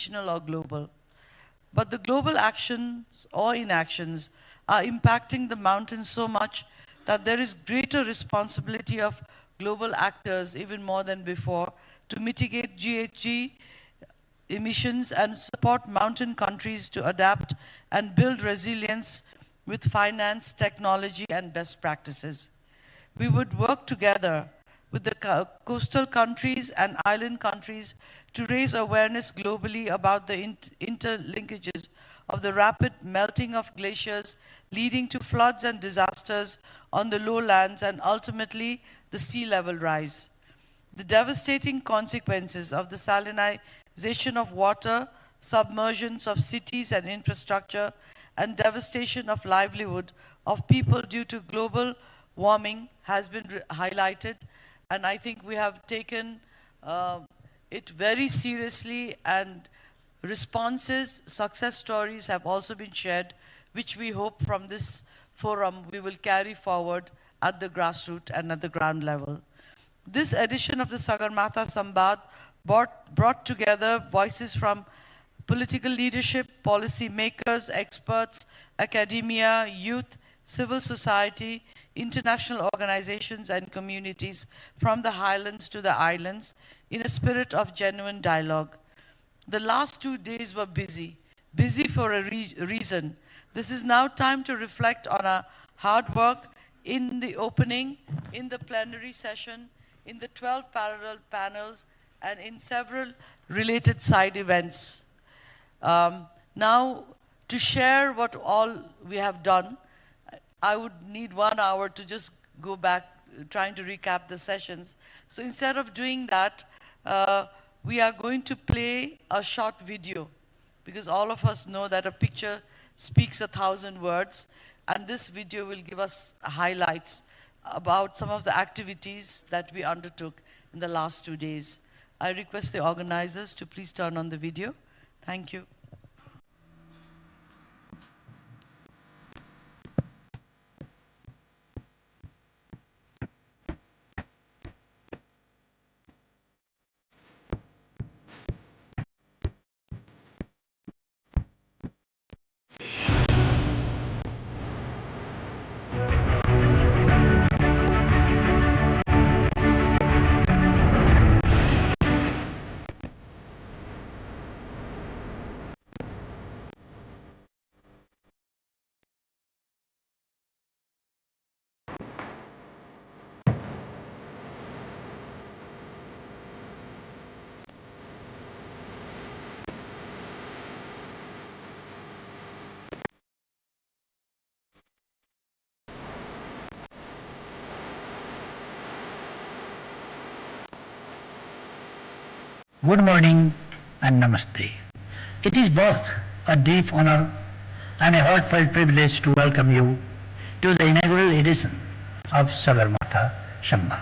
regional or global. But the global actions or inactions are impacting the mountains so much that there is greater responsibility of global actors, even more than before, to mitigate GHG emissions and support mountain countries to adapt and build resilience with finance, technology, and best practices. We would work together with the coastal countries and island countries to raise awareness globally about the interlinkages of the rapid melting of glaciers leading to floods and disasters on the lowlands and ultimately the sea level rise. The devastating consequences of the salinization of water, submersions of cities and infrastructure, and devastation of livelihood of people due to global warming has been highlighted, and I think we have taken it very seriously, and responses, success stories have also been shared, which we hope from this forum we will carry forward at the grassroots and at the ground level. This edition of the Sagarmatha Sambad brought together voices from political leadership, policy makers, experts, academia, youth, civil society, international organizations and communities from the highlands to the islands in a spirit of genuine dialogue. The last 2 days were busy for a reason. This is now time to reflect on our hard work in the opening, in the plenary session, in the 12 parallel panels, and in several related side events. Now, to share what all we have done, I would need 1 hour to just go back, trying to recap the sessions. So instead of doing that, we are going to play a short video, because all of us know that a picture speaks 1,000 words, and this video will give us highlights about some of the activities that we undertook in the last 2 days. I request the organizers to please turn on the video. Thank you. Good morning and namaste. It is both a deep honor and a heartfelt privilege to welcome you to the inaugural edition of Sagarmatha Sambad.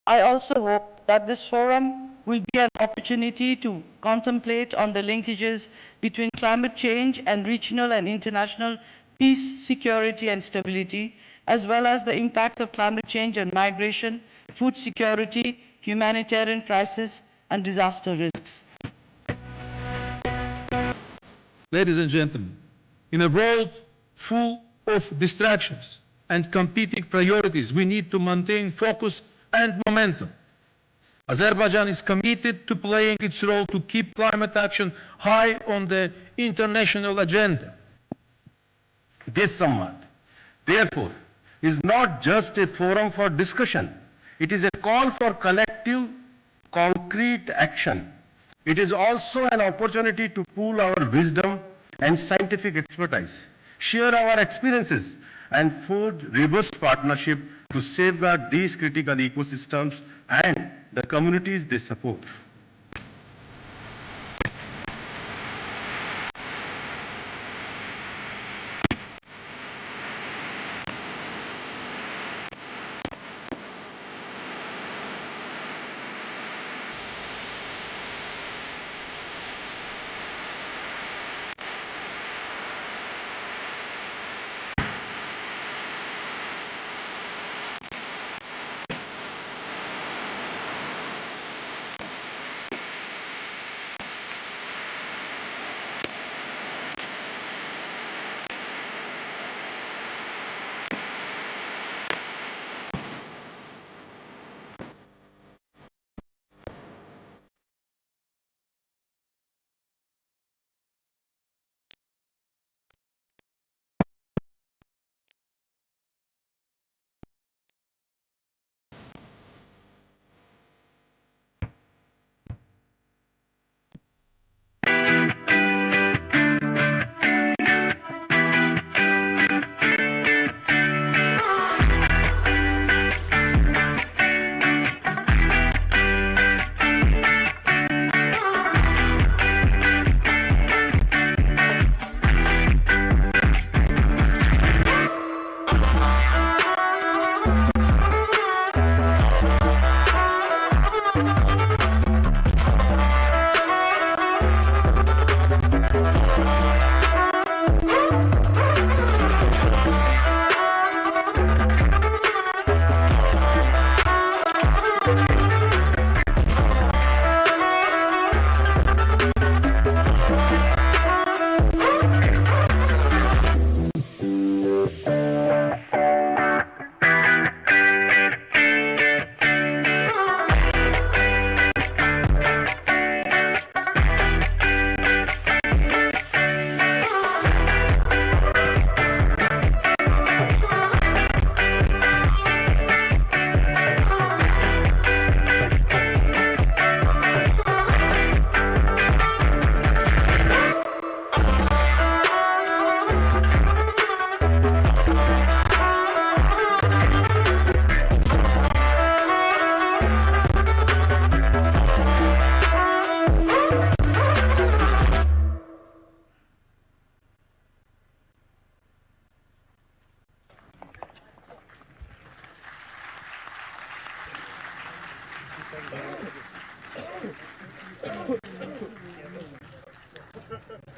I also hope that this forum will be an opportunity to contemplate on the linkages between climate change and regional and international peace, security, and stability, as well as the impacts of climate change on migration, food security, humanitarian crisis, and disaster risks. Ladies and gentlemen, in a world full of distractions and competing priorities, we need to maintain focus and momentum. Azerbaijan is committed to playing its role to keep climate action high on the international agenda. This summit, therefore, is not just a forum for discussion. It is a call for collective, concrete action. It is also an opportunity to pool our wisdom and scientific expertise, share our experiences, and forge robust partnership to safeguard these critical ecosystems and the communities they support.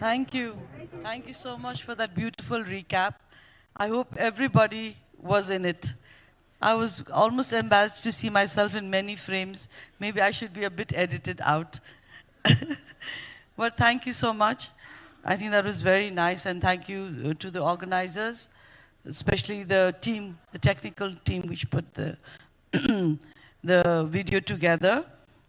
Thank you. Thank you so much for that beautiful recap. I hope everybody was in it. I was almost embarrassed to see myself in many frames. Maybe I should be a bit edited out. But thank you so much. I think that was very nice, and thank you to the organizers, especially the team, the technical team which put the, the video together.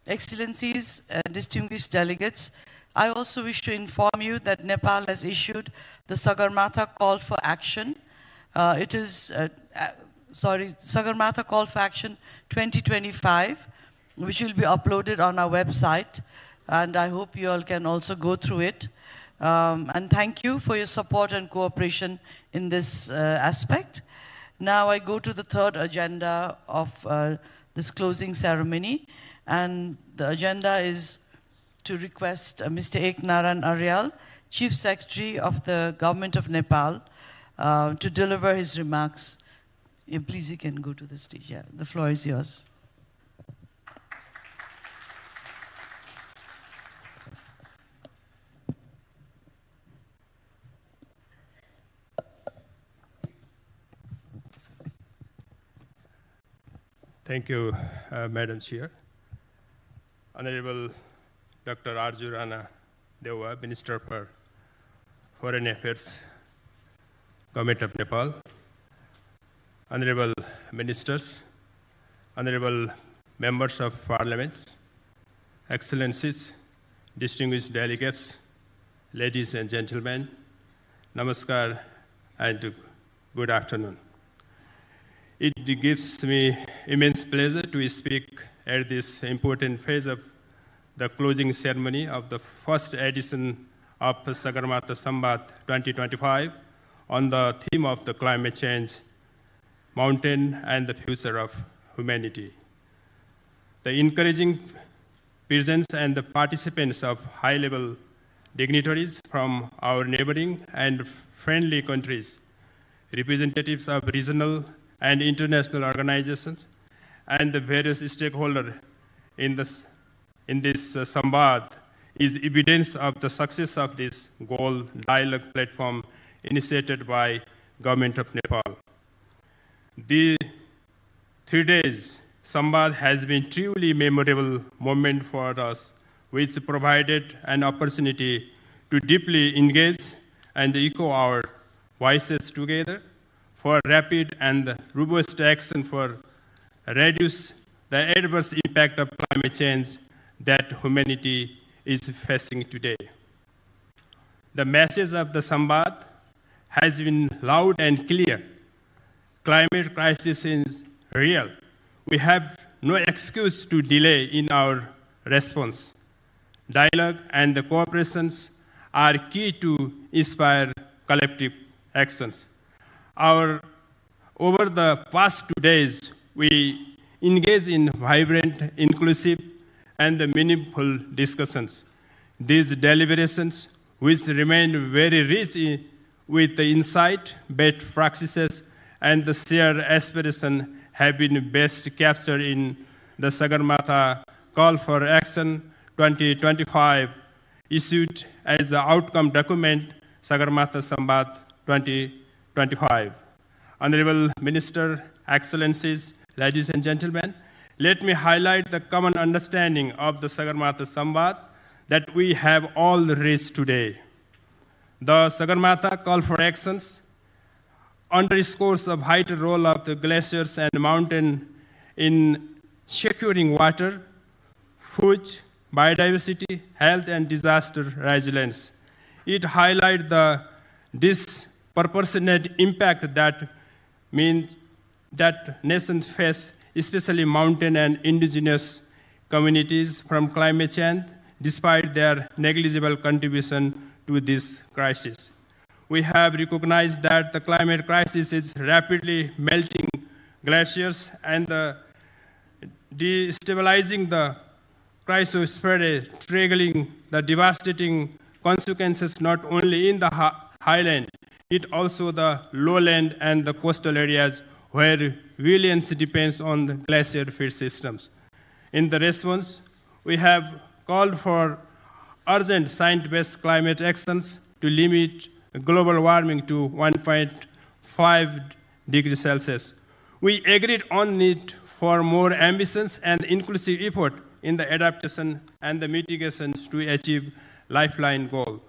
Excellencies, distinguished delegates, I also wish to inform you that Nepal has issued the Sagarmatha Call for Action. Sagarmatha Call for Action 2025, which will be uploaded on our website. And I hope you all can also go through it. And thank you for your support and cooperation in this aspect. Now I go to the third agenda of this closing ceremony. And the agenda is to request Mr. Eknaran Aryal, Chief Secretary of the Government of Nepal, to deliver his remarks. Yeah, please, you can go to the stage. Yeah, the floor is yours. Thank you, Madam Chair. Honorable Dr. Arju deuba, Minister for Foreign Affairs, Government of Nepal. Honorable Ministers, Honorable Members of Parliaments, Excellencies, distinguished delegates, ladies and gentlemen, Namaskar and good afternoon. It gives me immense pleasure to speak at this important phase of the closing ceremony of the first edition of Sagarmatha Sambad 2025 on the theme of the climate change, mountain and the future of humanity. The encouraging presence and the participants of high-level dignitaries from our neighboring and friendly countries, representatives of regional and international organizations, and the various stakeholders in this Sambad is evidence of the success of this goal dialogue platform initiated by Government of Nepal. The 3 days Sambad has been truly memorable moment for us, which provided an opportunity to deeply engage and echo our voices together for rapid and robust action for reduce the adverse impact of climate change that humanity is facing today. The message of the Sambad has been loud and clear. Climate crisis is real. We have no excuse to delay in our response. Dialogue and the cooperations are key to inspire collective actions. Over the past 2 days, we engage in vibrant, inclusive, and meaningful discussions. These deliberations, which remain very rich with the insight, best practices, and the shared aspiration, have been best captured in the Sagarmatha Call for Action 2025, issued as the outcome document, Sagarmatha Sambad 2025. Honorable Minister, Excellencies, ladies and gentlemen, let me highlight the common understanding of the Sagarmatha Sambad that we have all reached today. The Sagarmatha Call for Actions underscores the vital role of the glaciers and mountain in securing water, food, biodiversity, health, and disaster resilience. It highlights the disproportionate impact that nations face, especially mountain and indigenous communities, from climate change, despite their negligible contribution to this crisis. We have recognized that the climate crisis is rapidly melting glaciers and destabilizing the cryosphere, triggering the devastating consequences not only in the highland, it also the lowland and the coastal areas where resilience depends on the glacier feed systems. In the response, we have called for urgent science-based climate actions to limit global warming to 1.5 degrees Celsius. We agreed on need for more ambitious and inclusive effort in the adaptation and the mitigations to achieve lifeline goal.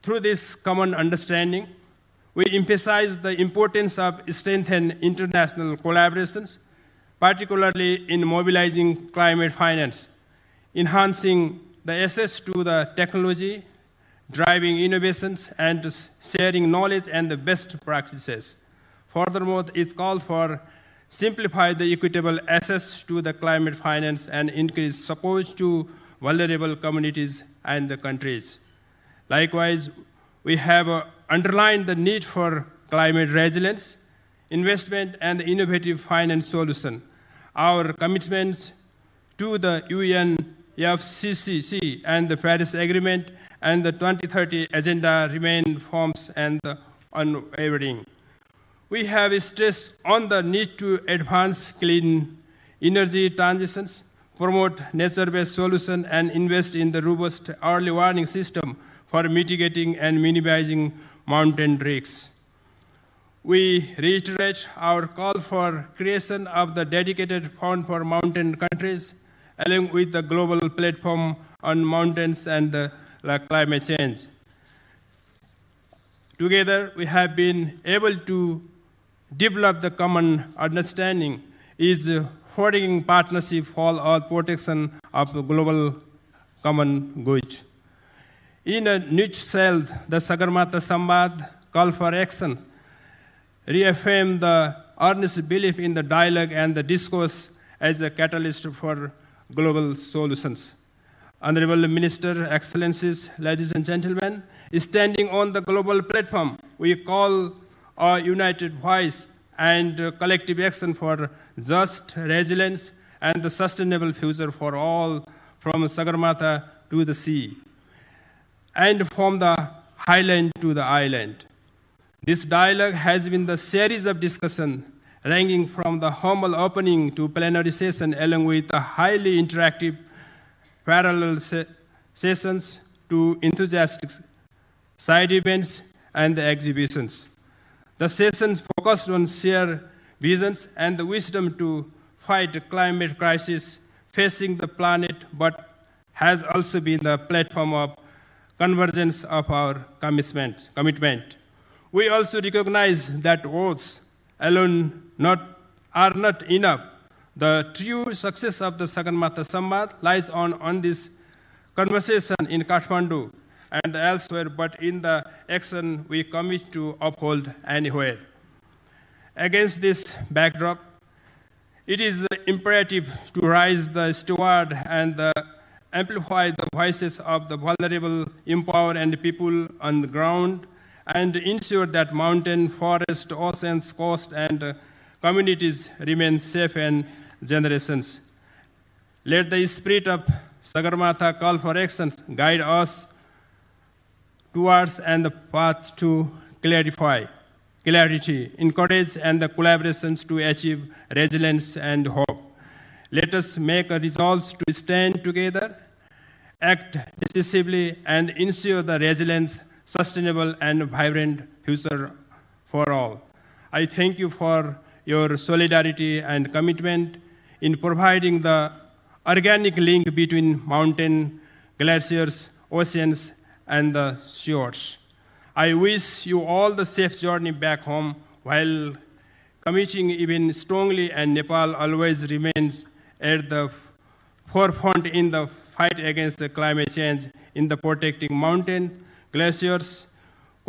Through this common understanding, we emphasize the importance of strengthened international collaborations, particularly in mobilizing climate finance, enhancing the access to the technology, driving innovations, and sharing knowledge and the best practices. Furthermore, it calls for simplify the equitable access to the climate finance and increase support to vulnerable communities and the countries. Likewise, we have underlined the need for climate resilience, investment, and innovative finance solution. Our commitments to the UNFCCC and the Paris Agreement and the 2030 Agenda remain firm and unwavering. We have stressed on the need to advance clean energy transitions, promote nature-based solutions, and invest in the robust early warning system for mitigating and minimizing mountain risks. We reiterate our call for creation of the dedicated fund for mountain countries, along with the global platform on mountains and climate change. Together, we have been able to develop the common understanding is forging partnership for our protection of the global common good. In a nutshell, the Sagarmatha sambad call for action reaffirm the earnest belief in the dialogue and the discourse as a catalyst for global solutions. Honorable Minister, Excellencies, ladies and gentlemen, standing on the global platform, we call a united voice and collective action for just resilience and the sustainable future for all, from Sagarmatha to the sea, and from the highland to the island. This dialogue has been the series of discussion ranging from the humble opening to plenary session, along with the highly interactive parallel sessions to enthusiastic side events and the exhibitions. The sessions focused on shared visions and the wisdom to fight the climate crisis facing the planet, but has also been the platform of convergence of our commitment. We also recognize that words alone are not enough. The true success of the Sagarmatha Sambad lies on this conversation in Kathmandu and elsewhere, but in the action we commit to uphold anywhere. Against this backdrop, it is imperative to raise the steward and amplify the voices of the vulnerable, empower and people on the ground, and ensure that mountain, forest, oceans, coast, and communities remain safe and generations. Let the spirit of Sagarmatha call for actions guide us towards and the path to clarity, encourage and the collaborations to achieve resilience and hope. Let us make a resolve to stand together, act decisively, and ensure the resilient, sustainable, and vibrant future for all. I thank you for your solidarity and commitment in providing the organic link between mountain, glaciers, oceans, and the shores. I wish you all the safe journey back home while committing even strongly, and Nepal always remains at the forefront in the fight against the climate change, in the protecting mountains, glaciers,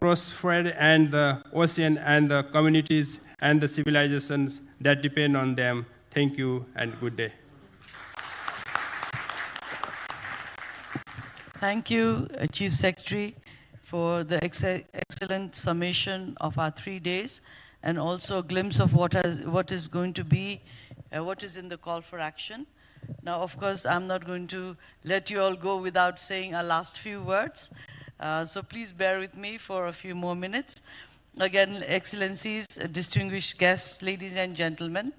crossfed, and the ocean, and the communities and the civilizations that depend on them. Thank you and good day. Thank you, Chief Secretary, for the excellent summation of our 3 days, and also a glimpse of what is going to be, what is in the call for action. Now, of course, I'm not going to let you all go without saying our last few words. So please bear with me for a few more minutes. Again, Excellencies, distinguished guests, ladies and gentlemen,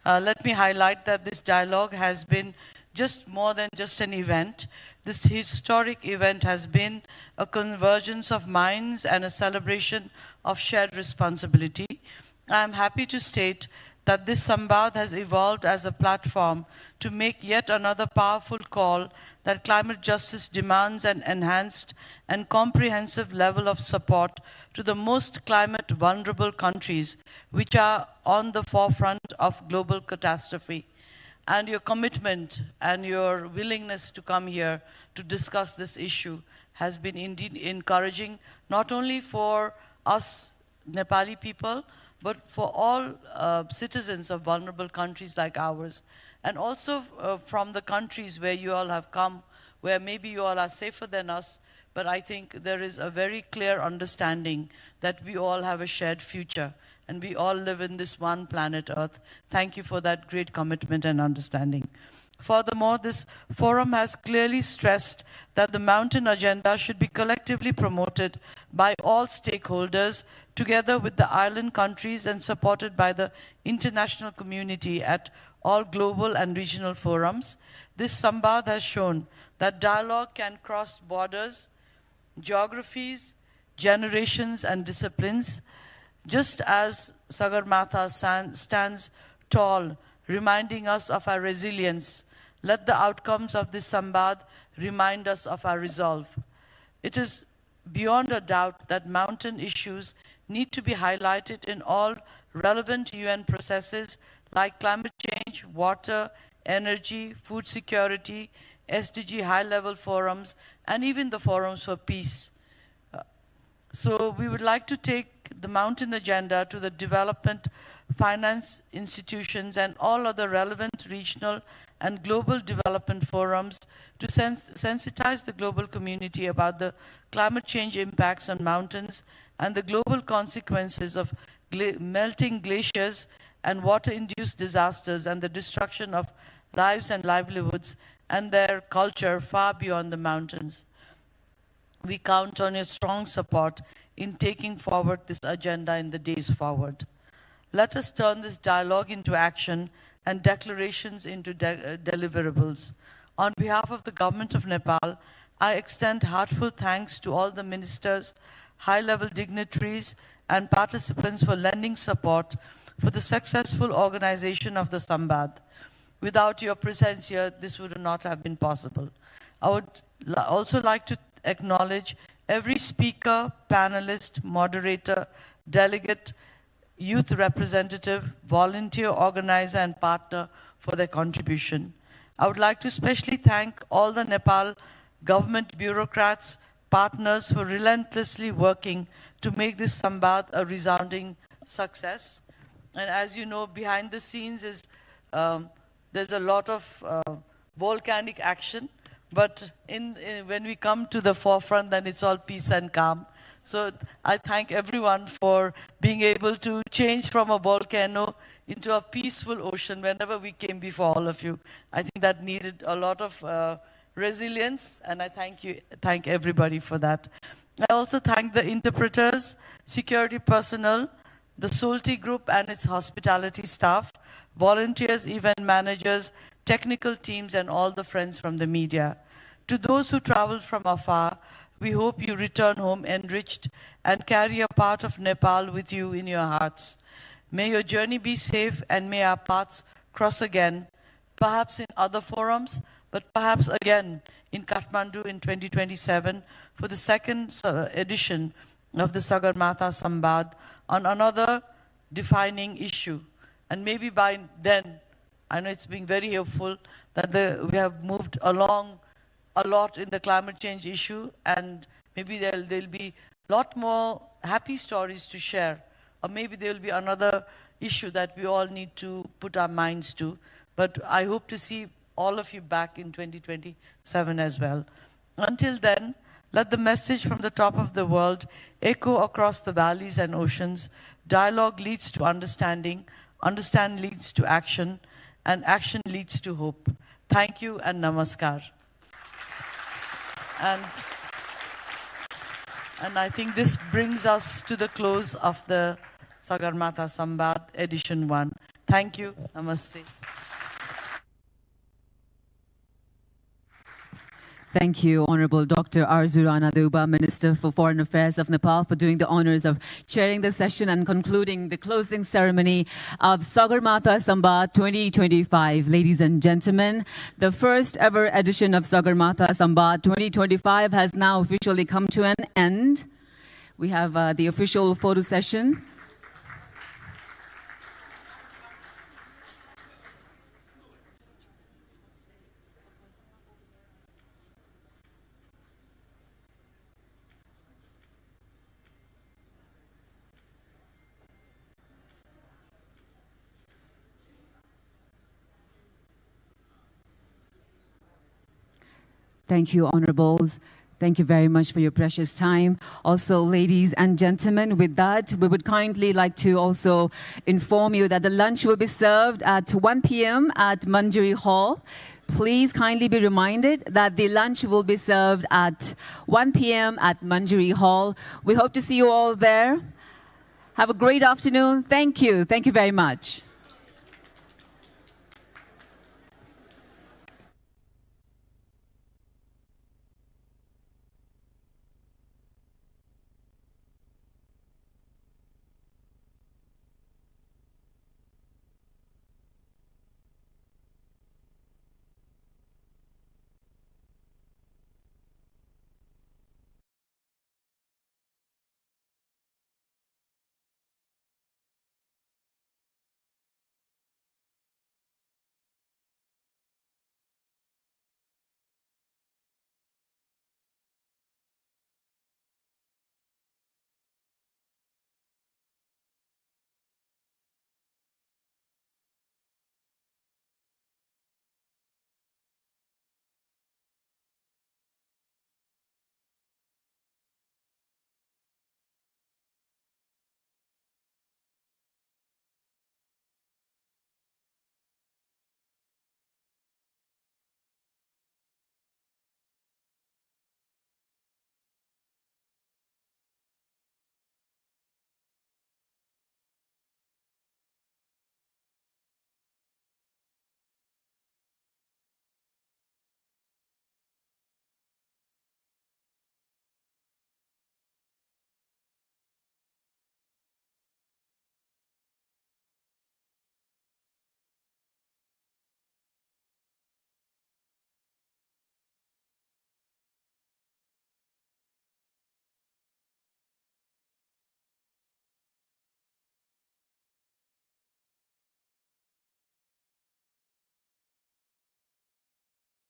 let me highlight that this dialogue has been just more than just an event. This historic event has been a convergence of minds and a celebration of shared responsibility. I am happy to state that this Sambad has evolved as a platform to make yet another powerful call that climate justice demands an enhanced and comprehensive level of support to the most climate vulnerable countries which are on the forefront of global catastrophe. And your commitment and your willingness to come here to discuss this issue has been indeed encouraging, not only for us Nepali people, but for all citizens of vulnerable countries like ours. And also from the countries where you all have come, where maybe you all are safer than us, but I think there is a very clear understanding that we all have a shared future and we all live in this one planet Earth. Thank you for that great commitment and understanding. Furthermore, this forum has clearly stressed that the mountain agenda should be collectively promoted by all stakeholders together with the island countries and supported by the international community at all global and regional forums. This Sambad has shown that dialogue can cross borders, geographies, generations and disciplines, just as Sagarmatha stands tall, reminding us of our resilience. Let the outcomes of this Sambad remind us of our resolve. It is beyond a doubt that mountain issues need to be highlighted in all relevant UN processes like climate change, water, energy, food security, SDG high-level forums, and even the forums for peace. So we would like to take the mountain agenda to the development finance institutions and all other relevant regional and global development forums to sensitize the global community about the climate change impacts on mountains and the global consequences of melting glaciers and water-induced disasters and the destruction of lives and livelihoods and their culture far beyond the mountains. We count on your strong support in taking forward this agenda in the days forward. Let us turn this dialogue into action and declarations into deliverables. On behalf of the Government of Nepal, I extend heartfelt thanks to all the ministers, high-level dignitaries, and participants for lending support for the successful organization of the Sambad. Without your presence here, this would not have been possible. I would also like to acknowledge every speaker, panelist, moderator, delegate, youth representative, volunteer, organizer, and partner for their contribution. I would like to especially thank all the Nepal government bureaucrats, partners for relentlessly working to make this Sambad a resounding success. And as you know, behind the scenes is there's a lot of volcanic action, but when we come to the forefront, then it's all peace and calm. So I thank everyone for being able to change from a volcano into a peaceful ocean whenever we came before all of you. I think that needed a lot of resilience, and I thank everybody for that. I also thank the interpreters, security personnel, the Solti Group and its hospitality staff, volunteers, event managers, technical teams, and all the friends from the media. To those who traveled from afar, we hope you return home enriched and carry a part of Nepal with you in your hearts. May your journey be safe and may our paths cross again, perhaps in other forums, but perhaps again in Kathmandu in 2027 for the second edition of the Sagarmatha Sambad on another defining issue. And maybe by then, I know it's been very helpful that we have moved along a lot in the climate change issue, and maybe there'll be a lot more happy stories to share, or maybe there will be another issue that we all need to put our minds to. But I hope to see all of you back in 2027 as well. Until then, let the message from the top of the world echo across the valleys and oceans. Dialogue leads to understanding, understand leads to action, and action leads to hope. Thank you and namaskar. And I think this brings us to the close of the Sagarmatha Sambad Edition 1. Thank you. Namaste. Thank you, Honorable Dr. Arju deuba, Minister for Foreign Affairs of Nepal, for doing the honors of chairing the session and concluding the closing ceremony of Sagarmatha Sambad 2025. Ladies and gentlemen, the first ever edition of Sagarmatha Sambad 2025 has now officially come to an end. We have the official photo session. Thank you, Honorables. Thank you very much for your precious time. Also, ladies and gentlemen, with that, we would kindly like to also inform you that the lunch will be served at 1 p.m. at Manjari Hall. Please kindly be reminded that the lunch will be served at 1 p.m. at Manjari Hall. We hope to see you all there. Have a great afternoon. Thank you. Thank you very much.